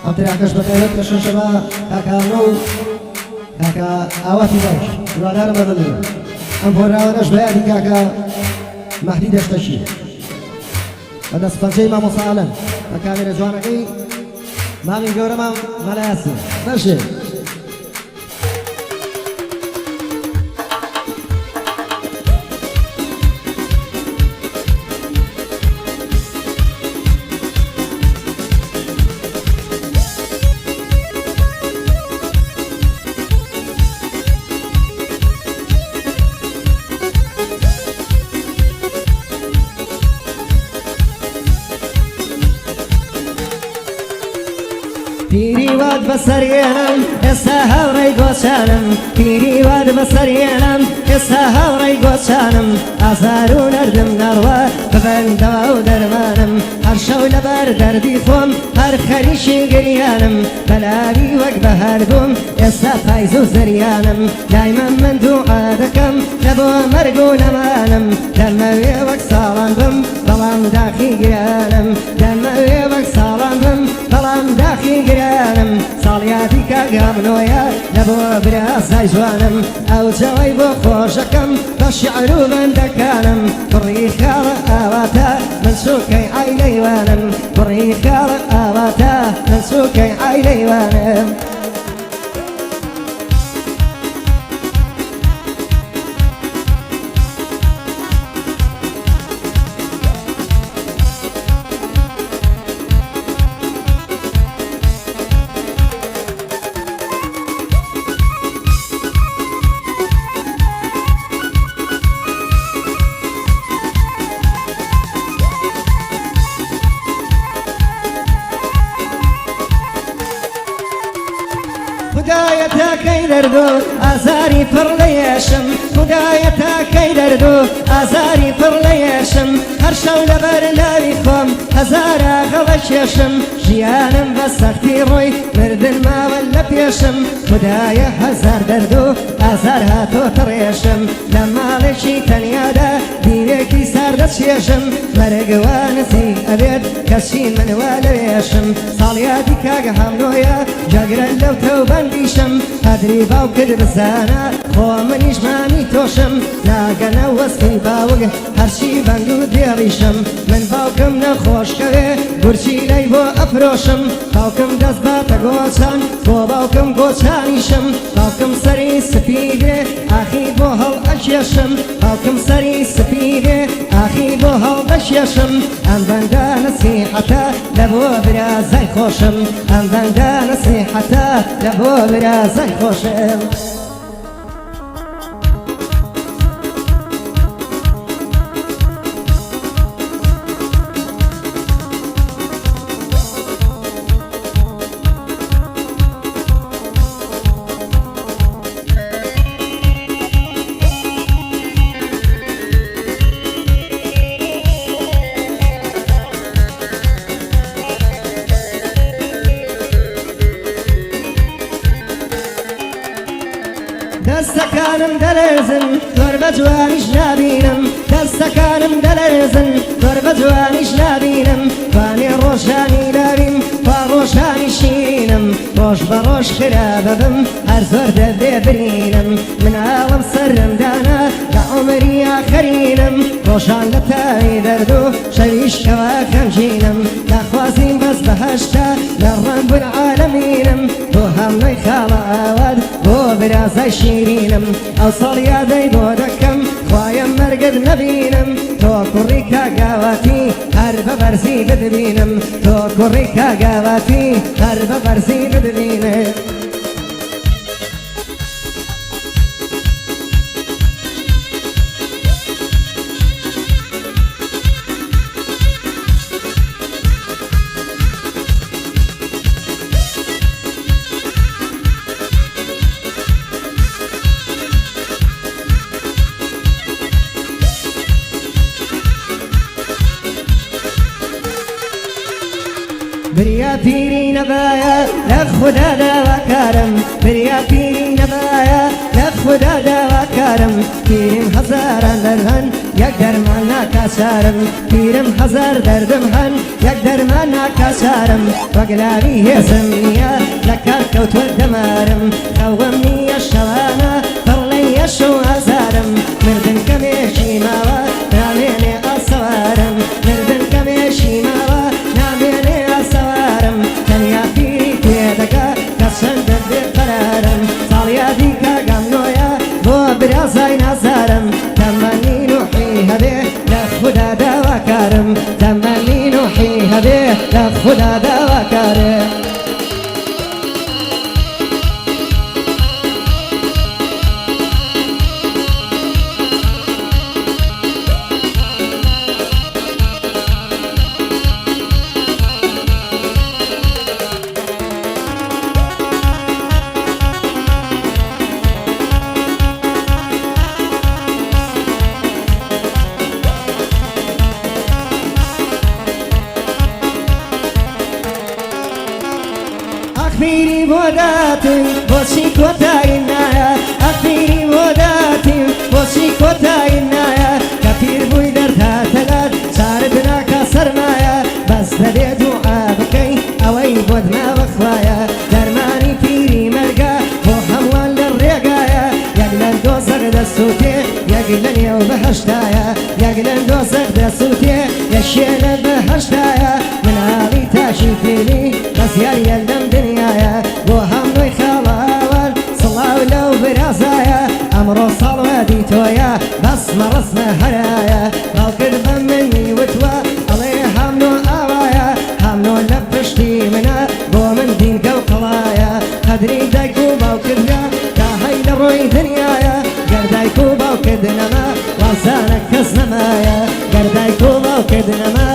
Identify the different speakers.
Speaker 1: ئەم تریاکەش بەتایبەت کە شەشەمە کاکانە و کاکە ئاواتی باش دوادارم بە دڵێ ئەم پۆراوانەش بەیادی کاکە مەهدی دەشتەشی بەدەست پەنجەی مامۆستا عەلەم بە کامێرە جوانەکەی مامی گەورەمان مەلا یاسین بەشێ
Speaker 2: پیری واد بسریانم ئێستا هاوڕێی گۆچانم پیری واد بسریانم ئێستا هاوڕێی گۆچانم ئازار و نەردم نەڕوا ببەندەوە و دەرمانم هەر شەو لەبەر دەردی خۆم هەر خەریکی گریانم بەلاوی وەک بەهار بووم ئێستا پایز و زریانم دایما من دوعا دەکەم لە بۆ مەرگ و نەمانم دەمەوێ وەک ساڵان بم بەڵام داخی گرانم دەمەوێ وەک ساڵان بم بەڵام داخی گرانم ساڵیاتی کاگامنۆیە لە بۆ براسای جوانم ئەو جەوەی بۆ خۆشەکەم بە شیعر و بەندەکانم بڕی خاڵە ئاواتە من سووکەی عایلەیوانم بڕی خاڵە ئاواتە من سووکەی عایلەیوانم خدایە تاکەی دەردۆ ئازاری پڕ لە یێشم خدایە تاکەی دەردۆ ئازاری پڕ لە یێشم هەر شەو لەبەر لاوی خۆم هەزارە غەڵە کێشم ژیانم بە سەختی ڕۆی مردن ماوە لە پێشم خدایە هەزار دەردۆ ئازار هاتۆتە ڕێشم لە ماڵێکی تەنیادا دیرێکی ساردەچێژم مەرگوانسی ئەبێت کەچی منوا لەوێشم ساڵیاتی کاگە هەمنۆیە جەگرە لەو تەوبەندیشم هەدری باو کرد بزانە خۆ منیش مامی تۆشم ناگەنە وەستی باوگ هەرچی بەند و دێڕیشم من باوکم نەخۆشکەوێ گورچی لەی بۆ ئەفرۆشم باوکم دەست باتە گۆچان بۆ باوکم گۆچانیشم باوکم سەری سپیدێ ئاخی بۆ هەڵ ئەکێشم باوکم سەری سپیدێ ئاخی بۆ هەڵ دەکێشم ئەم بەندە نەسیحەتە لە بۆ برازای خۆشم ئەم بەندە نەسیحەتە لە بۆ برازای خۆشم دەستەکانم دەلێزن زۆر بە جوانیش نابینم دەستەکانم دەلێزن زۆر بە جوانیش نابینم توانێ ڕۆژانی لاویم با ڕۆژانی شینم ڕۆژ بە ڕۆژ خراپە بم هەر زۆر دەبێ برینم مناڵم سەرمدانە لە عومری ئاخەرینم ڕۆژان لە تای دەردوو شەویشکەوە خەمگینم ناخوازیم بەس بەهەشتا لە ڕەنبن عالەمینم بۆ هەمووی خاڵە ئاوات بۆ برازای شیرینم ئەو ساڵ یادەی بۆ دەکەم خوایم مەرگت نەبینم تۆ کوڕی کاگاواتی هەر بە بەرزی بدبینم تۆ کوڕی کاگاواتی هەر بە بەرزی بدبینم بریا پیری نبایا لە خوددا داواکارم بریا پیری نبایا لە خوددا داواکارم ناکەسارم پیرم هەزاران دەرهەن یەک دەرمان ناکەسارم پیرم هەزار دەردم هەن یەک دەرمان ناکەسارم وەگلاوی هێزم نییە لە کار کەوتوە دەمارم خەوەم نییە شەوانە پڕڵەی یەش و هەزارم مردن کەمێشی ماوە نامێنێ ئاسەوارم مردن کەمێشی ماوە نامێنێ ئاسەوارم تەنیا پیری تێدەکە کە چەندە بێقەرارم ساڵیادی کاگەمنۆیە بۆ برازای نازارم تەمەنی نوحی هەبێ لە خودا داواکارم تەمەنی نوحی هەبێ لە خودا داواکارم أخبيري بوداتي بوشي كوتاي نايا أخبيري بوداتي بوشي كوتاي نايا كثير بوي درتها تلات ساردنا كسرمايا بس دبي دعاء بكي أوي بود ما بخوايا درماني فيري مرقا بو هموان للرقايا يقلن دوزق دسوتي يقلن يو بهشتايا يقلن دوزق دسوتي يشيل بهشتايا من هالي تاشي فيني بس يلم دنيايا بو همنوي خلاوان صلاو لو برازايا أمرو صلوة ديتويا بس مرسنا هرايا بالقرب مني وتوا علي همنو آوايا همنو لبشتي منا بو من دين قوقلايا قدري دايكو باوكدنا كاهي لروي دنيايا قردايكو باوكدنا ما وانسانك كسنمايا قردايكو باوكدنا ما